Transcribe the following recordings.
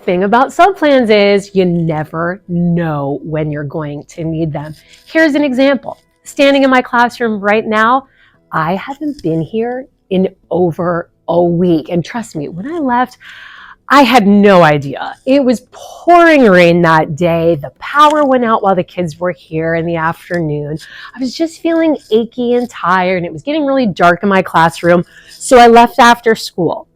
thing about subplans is you never know when you're going to need them. Here's an example. Standing in my classroom right now, I haven't been here in over a week. And trust me, when I left, I had no idea. It was pouring rain that day. The power went out while the kids were here in the afternoon. I was just feeling achy and tired, and it was getting really dark in my classroom. So I left after school.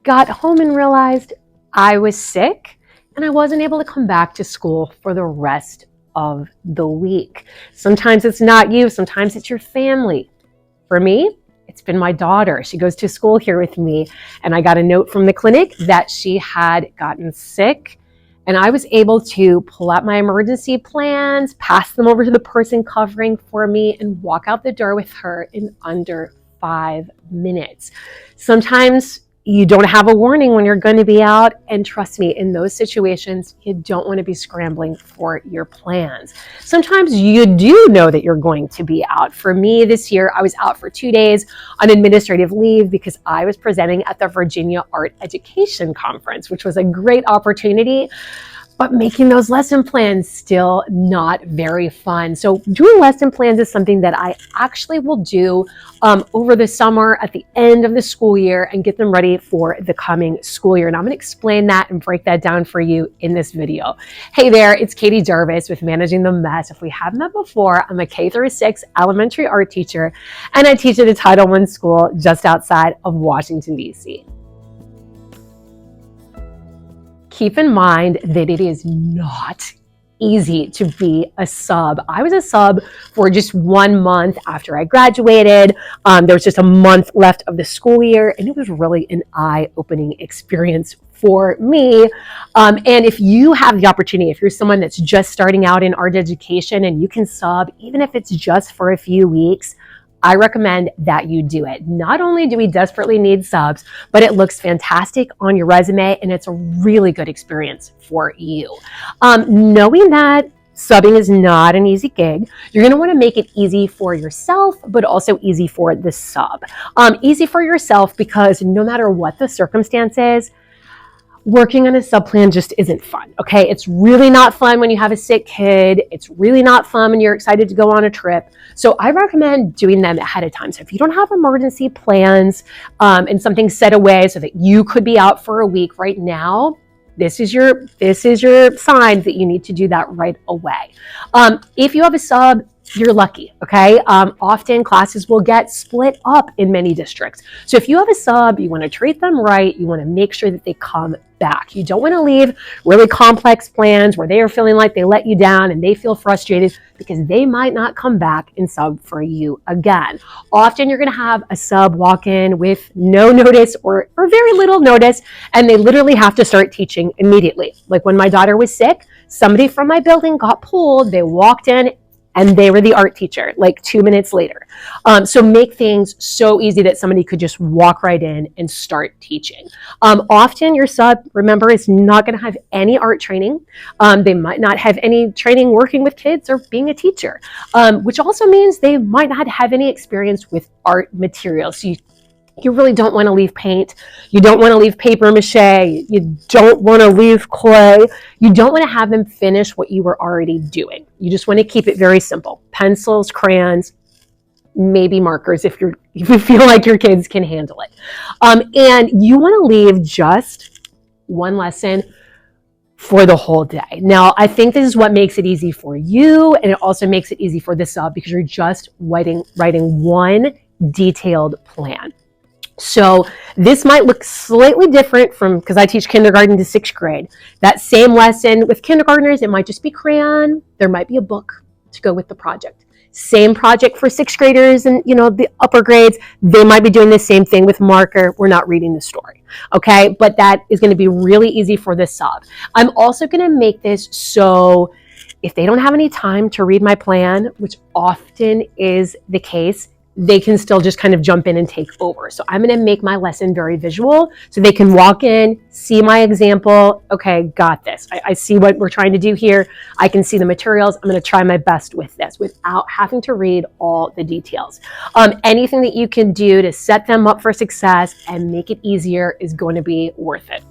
Got home and realized I was sick, and I wasn't able to come back to school for the rest of the week. Sometimes it's not you, sometimes it's your family. For me, it's been my daughter. She goes to school here with me, and I got a note from the clinic that she had gotten sick, and I was able to pull out my emergency plans, pass them over to the person covering for me, and walk out the door with her in under 5 minutes. Sometimes you don't have a warning when you're going to be out, and trust me, in those situations, you don't want to be scrambling for your plans. Sometimes you do know that you're going to be out. For me this year, I was out for 2 days on administrative leave because I was presenting at the Virginia Art Education Conference, which was a great opportunity. But making those lesson plans still not very fun. So doing lesson plans is something that I actually will do over the summer at the end of the school year and get them ready for the coming school year. And I'm going to explain that and break that down for you in this video. Hey there, it's Katie Jarvis with Managing the Mess. If we haven't met before, I'm a K-6 elementary art teacher, and I teach at a Title I school just outside of Washington, D.C. Keep in mind that it is not easy to be a sub. I was a sub for just 1 month after I graduated. There was just a month left of the school year, and it was really an eye-opening experience for me. And if you have the opportunity, if you're someone that's just starting out in art education and you can sub, even if it's just for a few weeks, I recommend that you do it. Not only do we desperately need subs, but it looks fantastic on your resume, and it's a really good experience for you. Knowing that subbing is not an easy gig, you're gonna wanna make it easy for yourself, but also easy for the sub. Easy for yourself because no matter what the circumstances, working on a sub plan just isn't fun, okay? It's really not fun when you have a sick kid. It's really not fun when you're excited to go on a trip. So I recommend doing them ahead of time. So if you don't have emergency plans and something set away so that you could be out for a week right now, this is your sign that you need to do that right away. If you have a sub, you're lucky, okay? Often classes will get split up in many districts. So if you have a sub, you want to treat them right. You want to make sure that they come back. You don't want to leave really complex plans where they are feeling like they let you down and they feel frustrated because they might not come back and sub for you again. Often you're going to have a sub walk in with no notice or very little notice, and they literally have to start teaching immediately. Like when my daughter was sick, somebody from my building got pulled, they walked in, and they were the art teacher like 2 minutes later. So make things so easy that somebody could just walk right in and start teaching. Often your sub, remember, is not going to have any art training. They might not have any training working with kids or being a teacher, which also means they might not have any experience with art materials. So you really don't want to leave paint. You don't want to leave paper mache. You don't want to leave clay. You don't want to have them finish what you were already doing. You just want to keep it very simple. Pencils, crayons, maybe markers if you feel like your kids can handle it. And you want to leave just one lesson for the whole day. Now, I think this is what makes it easy for you, and it also makes it easy for the sub because you're just writing one detailed plan. So this might look slightly different from, because I teach kindergarten to 6th grade. That same lesson with kindergartners, it might just be crayon. There might be a book to go with the project. Same project for 6th graders and, the upper grades. They might be doing the same thing with marker. We're not reading the story, okay? But that is going to be really easy for the sub. I'm also going to make this so if they don't have any time to read my plan, which often is the case, they can still just kind of jump in and take over. So I'm going to make my lesson very visual so they can walk in, see my example. Okay, got this. I see what we're trying to do here. I can see the materials. I'm going to try my best with this without having to read all the details. Anything that you can do to set them up for success and make it easier is going to be worth it.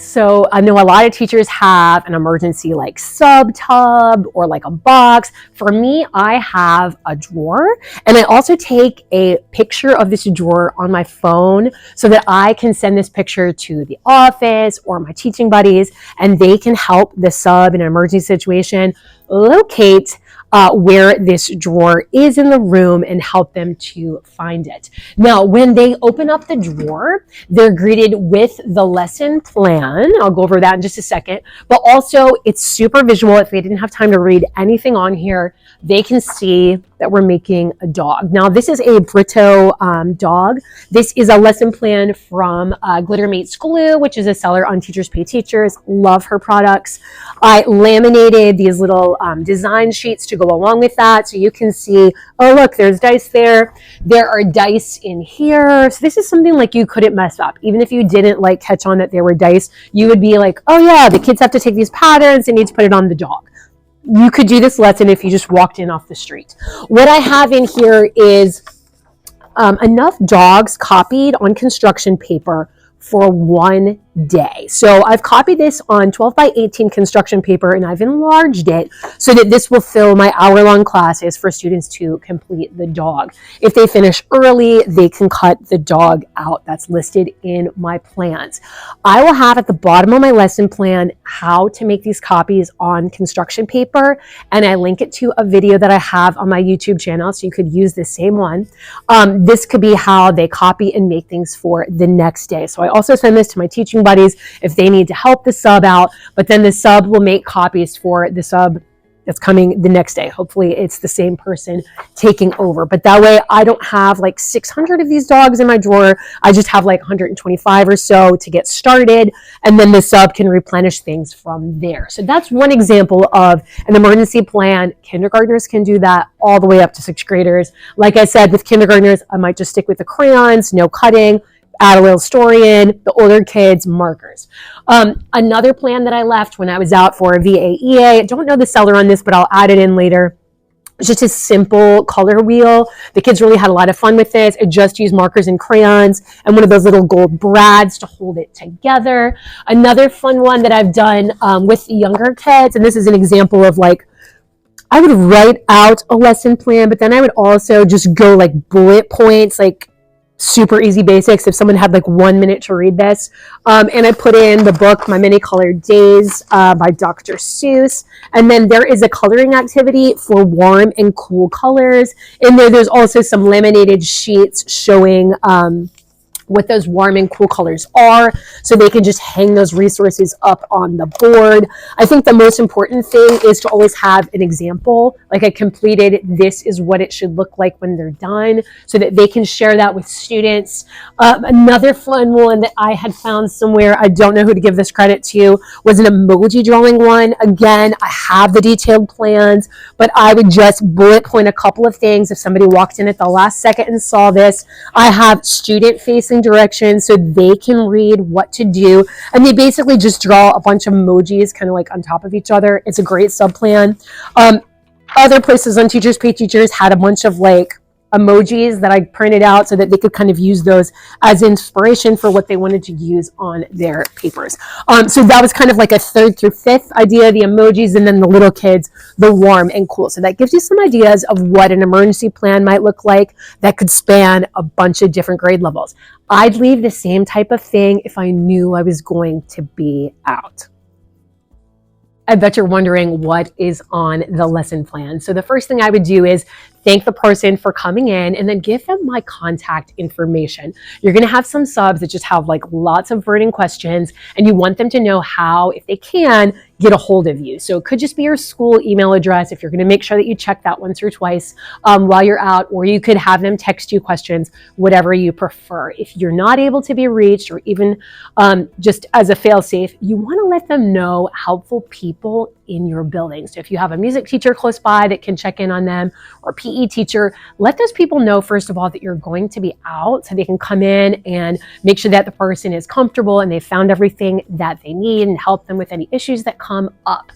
So I know a lot of teachers have an emergency like sub tub or like a box. For me, I have a drawer, and I also take a picture of this drawer on my phone so that I can send this picture to the office or my teaching buddies, and they can help the sub in an emergency situation locate where this drawer is in the room and help them to find it. Now, when they open up the drawer, they're greeted with the lesson plan. I'll go over that in just a second, but also it's super visual. If they didn't have time to read anything on here, they can see that we're making a dog. Now, this is a Brito dog. This is a lesson plan from Glitter Mates Glue, which is a seller on Teachers Pay Teachers. Love her products. I laminated these little design sheets to go along with that. So you can see, oh, look, there's dice there. There are dice in here. So this is something like you couldn't mess up. Even if you didn't like catch on that there were dice, you would be like, oh yeah, the kids have to take these patterns and need to put it on the dog. You could do this lesson if you just walked in off the street. What I have in here is enough dogs copied on construction paper for one day. So I've copied this on 12 by 18 construction paper, and I've enlarged it so that this will fill my hour-long classes for students to complete the dog. If they finish early, they can cut the dog out. That's listed in my plans. I will have at the bottom of my lesson plan how to make these copies on construction paper, and I link it to a video that I have on my YouTube channel, so you could use the same one. This could be how they copy and make things for the next day. So I also send this to my teaching buddies if they need to help the sub out, but then the sub will make copies for the sub that's coming the next day. Hopefully it's the same person taking over, but that way I don't have like 600 of these dogs in my drawer. I just have like 125 or so to get started, and then the sub can replenish things from there. So that's one example of an emergency plan. Kindergartners can do that all the way up to 6th graders. Like I said, with kindergartners, I might just stick with the crayons, no cutting, add a little story in. The older kids, markers. Another plan that I left when I was out for a VAEA, I don't know the seller on this, but I'll add it in later. It's just a simple color wheel. The kids really had a lot of fun with this. I just used markers and crayons and one of those little gold brads to hold it together. Another fun one that I've done with the younger kids, and this is an example of like, I would write out a lesson plan, but then I would also just go like bullet points, like super easy basics if someone had like 1 minute to read this. And I put in the book, My Many Colored Days by Dr. Seuss. And then there is a coloring activity for warm and cool colors. In there, there's also some laminated sheets showing what those warm and cool colors are, so they can just hang those resources up on the board. I think the most important thing is to always have an example, like I completed, this is what it should look like when they're done, so that they can share that with students. Another fun one that I had found somewhere, I don't know who to give this credit to, was an emoji drawing one. Again, I have the detailed plans, but I would just bullet point a couple of things. If somebody walked in at the last second and saw this, I have student facing directions so they can read what to do, and they basically just draw a bunch of emojis kind of like on top of each other. It's a great sub plan. Other places on Teachers Pay Teachers had a bunch of like emojis that I printed out so that they could kind of use those as inspiration for what they wanted to use on their papers. So that was kind of like a 3rd through 5th idea, the emojis, and then the little kids, the warm and cool. So that gives you some ideas of what an emergency plan might look like that could span a bunch of different grade levels. I'd leave the same type of thing if I knew I was going to be out. I bet you're wondering what is on the lesson plan. So the first thing I would do is thank the person for coming in and then give them my contact information. You're going to have some subs that just have like lots of burning questions, and you want them to know how, if they can, get a hold of you. So it could just be your school email address if you're going to make sure that you check that once or twice while you're out, or you could have them text you questions, whatever you prefer. If you're not able to be reached, or even just as a fail-safe, you want to let them know helpful people in your building. So if you have a music teacher close by that can check in on them, or PE PE teacher, let those people know, first of all, that you're going to be out so they can come in and make sure that the person is comfortable and they found everything that they need and help them with any issues that come up.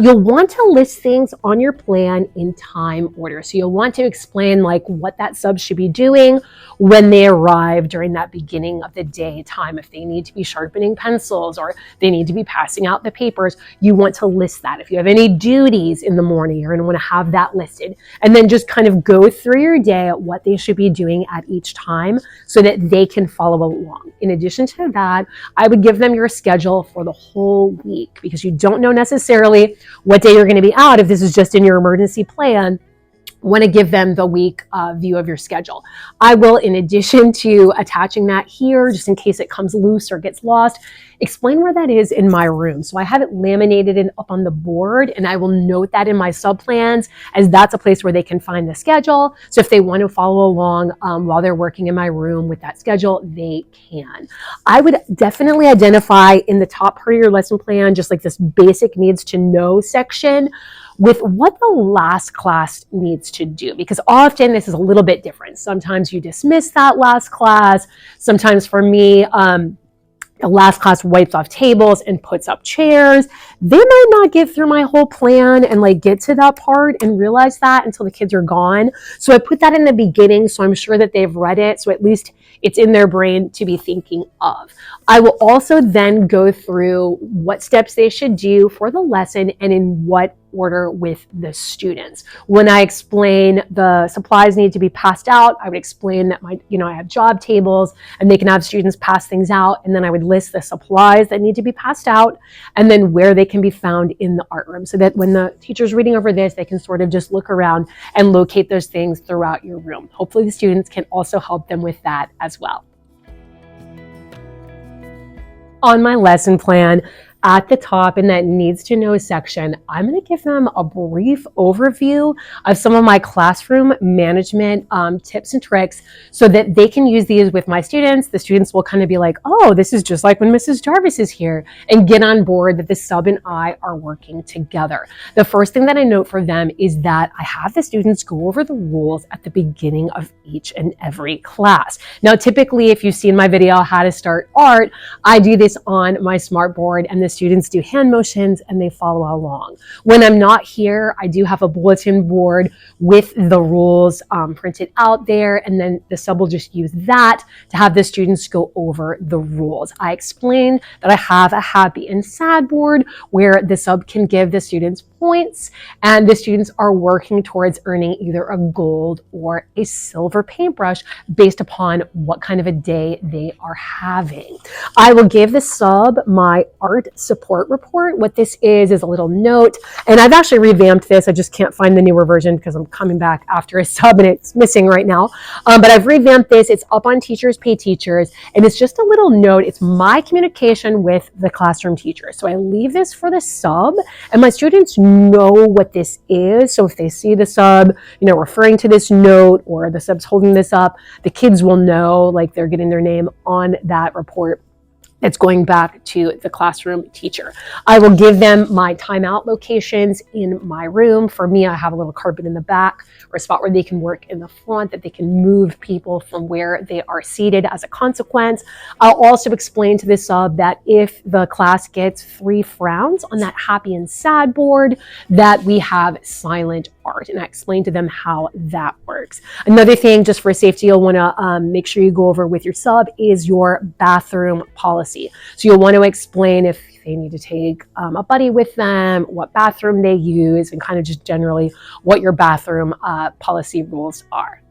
You'll want to list things on your plan in time order. So you'll want to explain like what that sub should be doing when they arrive during that beginning of the day time. If they need to be sharpening pencils or they need to be passing out the papers, you want to list that. If you have any duties in the morning, you're going to want to have that listed. And then just kind of go through your day at what they should be doing at each time so that they can follow along. In addition to that, I would give them your schedule for the whole week, because you don't know necessarily what day you're going to be out if this is just in your emergency plan. Want to give them the week view of your schedule. I will, in addition to attaching that here, just in case it comes loose or gets lost, explain where that is in my room. So I have it laminated and up on the board, and I will note that in my sub plans, as that's a place where they can find the schedule. So if they want to follow along while they're working in my room with that schedule, they can. I would definitely identify in the top part of your lesson plan, just like this basic needs to know section, with what the last class needs to do, because often this is a little bit different. Sometimes you dismiss that last class. Sometimes for me, the last class wipes off tables and puts up chairs. They might not get through my whole plan and like get to that part and realize that until the kids are gone. So I put that in the beginning, so I'm sure that they've read it. So at least it's in their brain to be thinking of. I will also then go through what steps they should do for the lesson and in what order with the students. When I explain the supplies need to be passed out, I would explain that I have job tables and they can have students pass things out. And then I would list the supplies that need to be passed out and then where they can be found in the art room, so that when the teacher's reading over this, they can sort of just look around and locate those things throughout your room. Hopefully the students can also help them with that as well. On my lesson plan, at the top in that needs to know section, I'm going to give them a brief overview of some of my classroom management tips and tricks so that they can use these with my students. The students will kind of be like, oh, this is just like when Mrs. Jarvis is here, and get on board that the sub and I are working together. The first thing that I note for them is that I have the students go over the rules at the beginning of each and every class. Now, typically, if you've seen my video, How to Start Art, I do this on my smart board, and the students do hand motions and they follow along. When I'm not here, I do have a bulletin board with the rules printed out there, and then the sub will just use that to have the students go over the rules. I explained that I have a happy and sad board where the sub can give the students points, and the students are working towards earning either a gold or a silver paintbrush based upon what kind of a day they are having. I will give the sub my art support report. What this is a little note, and I've actually revamped this. I just can't find the newer version because I'm coming back after a sub and it's missing right now. But I've revamped this. It's up on Teachers Pay Teachers, and it's just a little note. It's my communication with the classroom teacher. So I leave this for the sub, and my students know what this is. So if they see the sub, referring to this note, or the sub's holding this up, the kids will know, like, they're getting their name on that report. It's going back to the classroom teacher. I will give them my timeout locations in my room. For me, I have a little carpet in the back, or a spot where they can work in the front, that they can move people from where they are seated as a consequence. I'll also explain to the sub that if the class gets 3 frowns on that happy and sad board, that we have silent art, and I explain to them how that works. Another thing, just for safety, you'll want to make sure you go over with your sub is your bathroom policy. So you'll want to explain if they need to take a buddy with them, what bathroom they use, and kind of just generally what your bathroom policy rules are.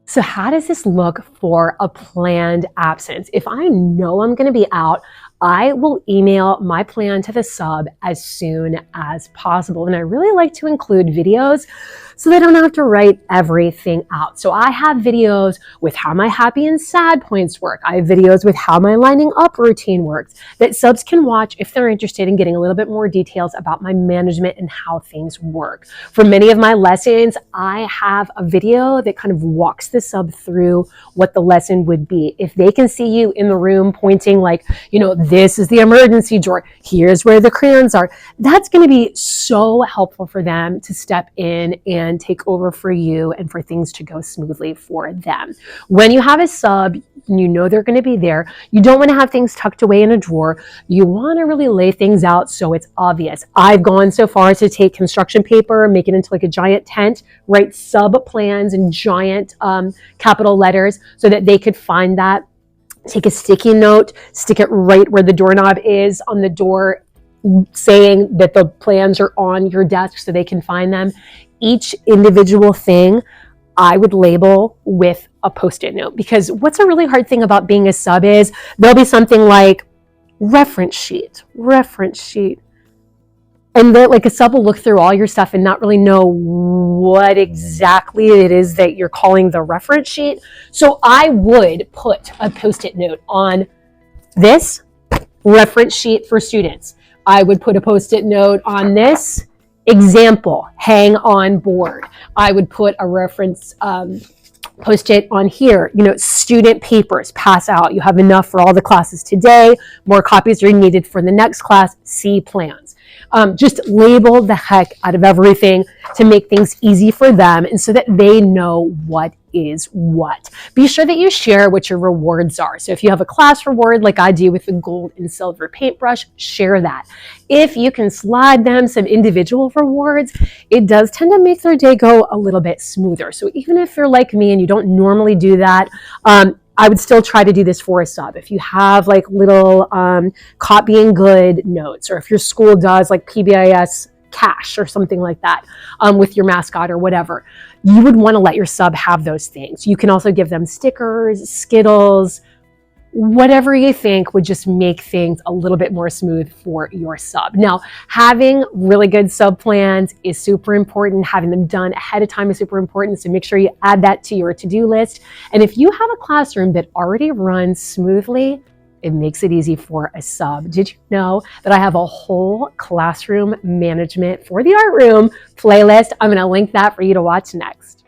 So how does this look for a planned absence? If I know I'm going to be out, I will email my plan to the sub as soon as possible. And I really like to include videos so they don't have to write everything out. So I have videos with how my happy and sad points work. I have videos with how my lining up routine works that subs can watch if they're interested in getting a little bit more details about my management and how things work. For many of my lessons, I have a video that kind of walks the sub through what the lesson would be. If they can see you in the room pointing like, This is the emergency drawer. Here's where the crayons are. That's going to be so helpful for them to step in and take over for you and for things to go smoothly for them. When you have a sub, you know they're going to be there. You don't want to have things tucked away in a drawer. You want to really lay things out so it's obvious. I've gone so far as to take construction paper, make it into like a giant tent, write sub plans in giant capital letters so that they could find that. Take a sticky note, stick it right where the doorknob is on the door, saying that the plans are on your desk so they can find them. Each individual thing I would label with a Post-it note, because what's a really hard thing about being a sub is there'll be something like reference sheet. And then like a sub will look through all your stuff and not really know what exactly it is that you're calling the reference sheet. So I would put a Post-it note on this reference sheet for students. I would put a Post-it note on this example, hang on board. I would put a reference Post-it on here, student papers, pass out. You have enough for all the classes today. More copies are needed for the next class. See plans. Just label the heck out of everything to make things easy for them and so that they know what is what. Be sure that you share what your rewards are. So if you have a class reward like I do with the gold and silver paintbrush, share that. If you can slide them some individual rewards, it does tend to make their day go a little bit smoother. So even if you're like me and you don't normally do that, I would still try to do this for a sub. If you have like little copying good notes, or if your school does like PBIS cash or something like that with your mascot or whatever, you would want to let your sub have those things. You can also give them stickers, Skittles, whatever you think would just make things a little bit more smooth for your sub. Now, having really good sub plans is super important. Having them done ahead of time is super important. So make sure you add that to your to-do list. And if you have a classroom that already runs smoothly, it makes it easy for a sub. Did you know that I have a whole classroom management for the art room playlist? I'm going to link that for you to watch next.